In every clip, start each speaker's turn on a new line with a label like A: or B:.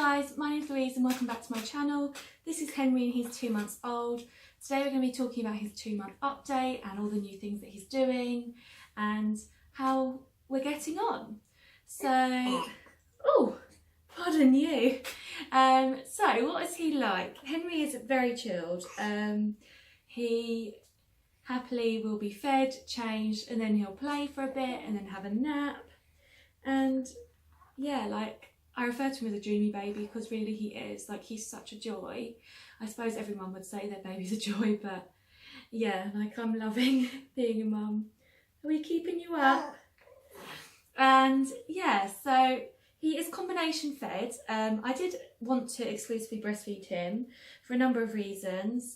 A: guys, my name's Louise and welcome back to my channel. This is Henry and he's 2 months old. Today we're going to be talking about his 2-month update and all the new things that he's doing and how we're getting on. So, oh, pardon you. So what is he like? Henry is very chilled. He happily will be fed, changed, and then he'll play for a bit and then have a nap. And yeah, like, I refer to him as a dreamy baby because really he is. Like, he's such a joy. I suppose everyone would say their baby's a joy, but yeah, like, I'm loving being a mum. Are we keeping you up? And yeah, so he is combination fed. I did want to exclusively breastfeed him for a number of reasons.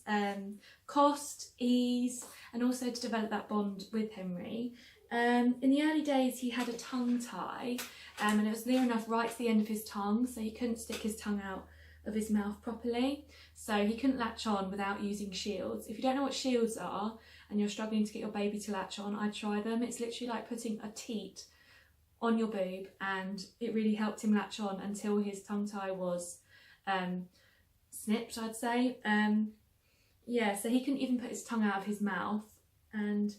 A: Cost, ease, and also to develop that bond with Henry. In the early days he had a tongue tie and it was near enough right to the end of his tongue, so he couldn't stick his tongue out of his mouth properly, so he couldn't latch on without using shields. If you don't know what shields are and you're struggling to get your baby to latch on, I'd try them. It's literally like putting a teat on your boob, and it really helped him latch on until his tongue tie was snipped, I'd say. Yeah, so he couldn't even put his tongue out of his mouth, and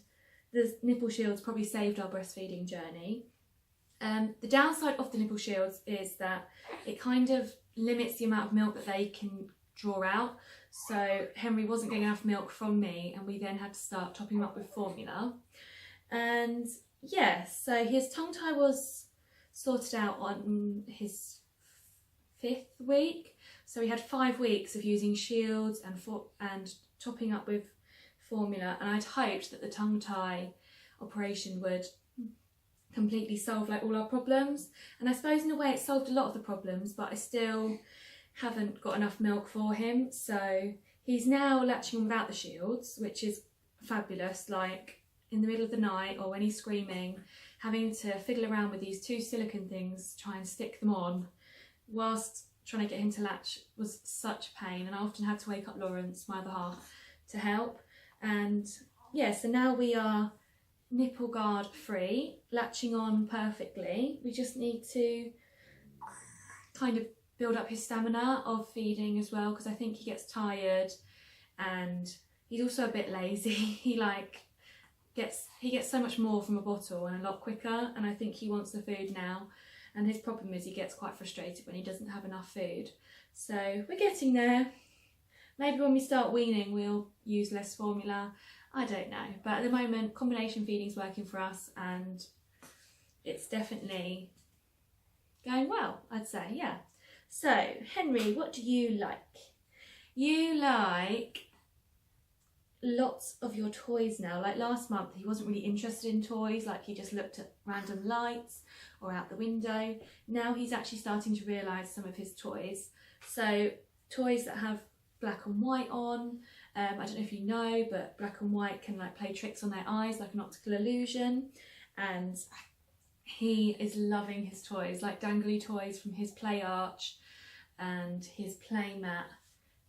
A: the nipple shields probably saved our breastfeeding journey. The downside of the nipple shields is that it kind of limits the amount of milk that they can draw out. So Henry wasn't getting enough milk from me, and we then had to start topping him up with formula. And yeah, so his tongue tie was sorted out on his 5th week. So we had 5 weeks of using shields and topping up with formula, and I'd hoped that the tongue tie operation would completely solve like all our problems, and I suppose in a way it solved a lot of the problems, but I still haven't got enough milk for him. So he's now latching on without the shields, which is fabulous. Like, in the middle of the night or when he's screaming, having to fiddle around with these 2 silicone things, try and stick them on whilst trying to get him to latch was such a pain, and I often had to wake up Lawrence, my other half, to help. And yeah, so now we are nipple guard free, latching on perfectly. We just need to kind of build up his stamina of feeding as well, because I think he gets tired and he's also a bit lazy. He gets so much more from a bottle and a lot quicker, and I think he wants the food now, and his problem is he gets quite frustrated when he doesn't have enough food. So we're getting there. Maybe when we start weaning we'll use less formula, I don't know. But at the moment combination feeding is working for us, and it's definitely going well, I'd say, yeah. So Henry, what do you like? You like lots of your toys now. Like last month he wasn't really interested in toys, like he just looked at random lights or out the window. Now he's actually starting to realise some of his toys. So toys that have black and white on. I don't know if you know, but black and white can like play tricks on their eyes, like an optical illusion. And he is loving his toys, like dangly toys from his play arch and his play mat.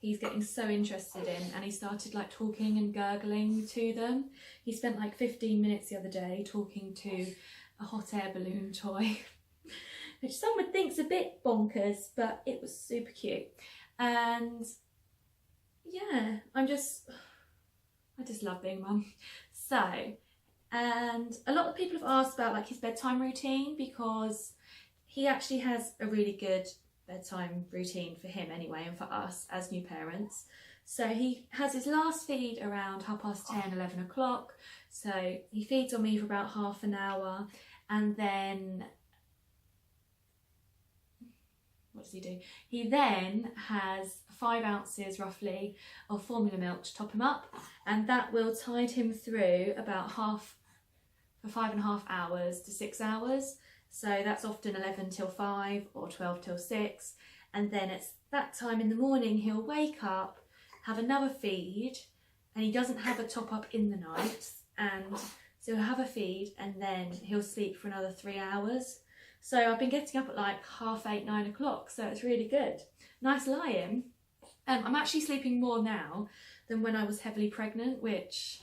A: He's getting so interested in, and he started like talking and gurgling to them. He spent like 15 minutes the other day talking to a hot air balloon toy, which some would think's a bit bonkers, but it was super cute. And yeah, I just love being mum. So, and a lot of people have asked about like his bedtime routine, because he actually has a really good bedtime routine for him anyway, and for us as new parents. So he has his last feed around 10:30, 11 o'clock. So he feeds on me for about half an hour, and then what does he do? He then has 5 ounces roughly of formula milk to top him up, and that will tide him through about for 5.5 hours to 6 hours. So that's often 11 till 5 or 12 till 6. And then it's that time in the morning he'll wake up, have another feed, and he doesn't have a top up in the night. And so he'll have a feed and then he'll sleep for another 3 hours. So I've been getting up at like 8:30, 9 o'clock, so it's really good. Nice lie-in. I'm actually sleeping more now than when I was heavily pregnant, which,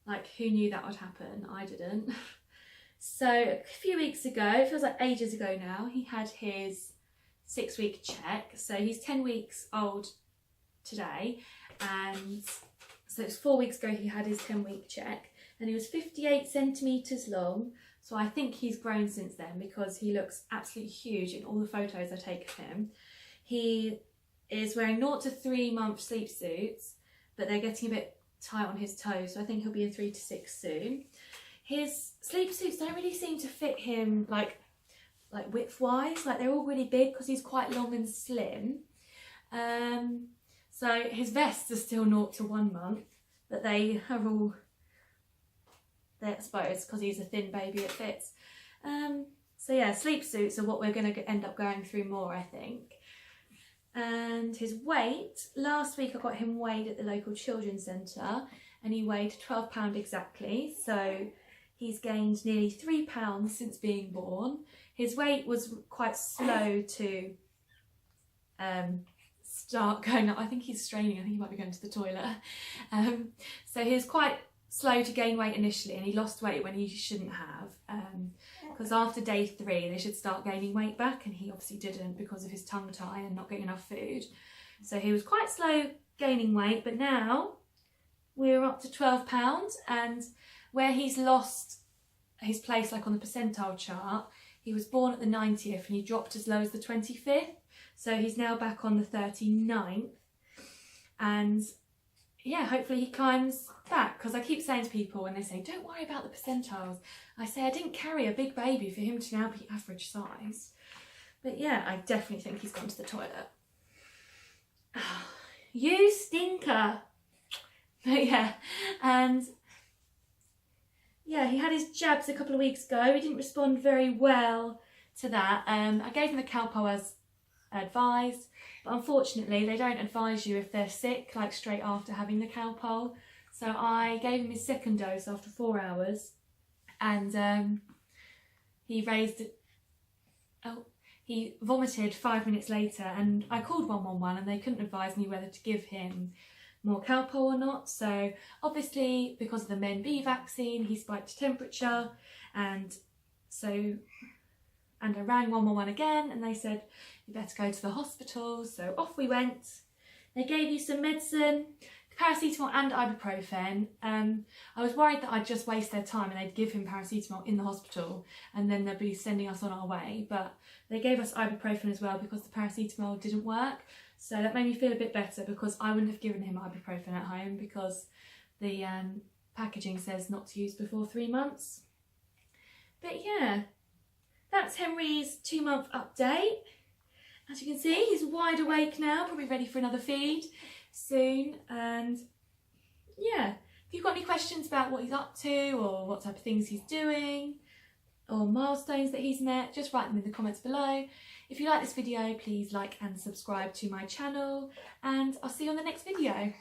A: like, who knew that would happen? I didn't. So a few weeks ago, it feels like ages ago now, he had his 6-week check. So he's 10 weeks old today, and so it's 4 weeks ago he had his 10-week check, and he was 58 centimetres long. So I think he's grown since then, because he looks absolutely huge in all the photos I take of him. He is wearing 0 to 3 month sleep suits, but they're getting a bit tight on his toes, so I think he'll be in 3 to 6 soon. His sleep suits don't really seem to fit him like width-wise, like they're all really big because he's quite long and slim. So his vests are still 0 to 1 month, but they are all, I suppose, because he's a thin baby, it fits. So yeah, sleep suits are what we're going to end up going through more, I think. And his weight, last week I got him weighed at the local children's centre, and he weighed £12 exactly, so he's gained nearly £3 since being born. His weight was quite slow to start going up. I think he's straining, I think he might be going to the toilet. So he was quite slow to gain weight initially, and he lost weight when he shouldn't have, because after day 3 they should start gaining weight back, and he obviously didn't because of his tongue tie and not getting enough food. So he was quite slow gaining weight, but now we're up to £12, and where he's lost his place, like on the percentile chart, he was born at the 90th and he dropped as low as the 25th, so he's now back on the 39th, and yeah, hopefully he climbs back, because I keep saying to people when they say don't worry about the percentiles, I say I didn't carry a big baby for him to now be average size. But yeah, I definitely think he's gone to the toilet. Oh, you stinker. But yeah, and yeah, he had his jabs a couple of weeks ago. He didn't respond very well to that. I gave him the Calpol as advised, but unfortunately they don't advise you if they're sick, like straight after having the Calpol. So I gave him his second dose after 4 hours, and he vomited 5 minutes later, and I called 111 and they couldn't advise me whether to give him more Calpol or not. So obviously because of the Men B vaccine he spiked temperature, and I rang 111 again and they said you better go to the hospital. So off we went. They gave you some medicine, paracetamol and ibuprofen. I was worried that I'd just waste their time and they'd give him paracetamol in the hospital and then they'd be sending us on our way, but they gave us ibuprofen as well because the paracetamol didn't work. So that made me feel a bit better, because I wouldn't have given him ibuprofen at home because the packaging says not to use before 3 months. But yeah, that's Henry's 2-month update. As you can see, he's wide awake now, probably ready for another feed soon. And yeah, if you've got any questions about what he's up to or what type of things he's doing or milestones that he's met, just write them in the comments below. If you like this video, please like and subscribe to my channel, and I'll see you on the next video.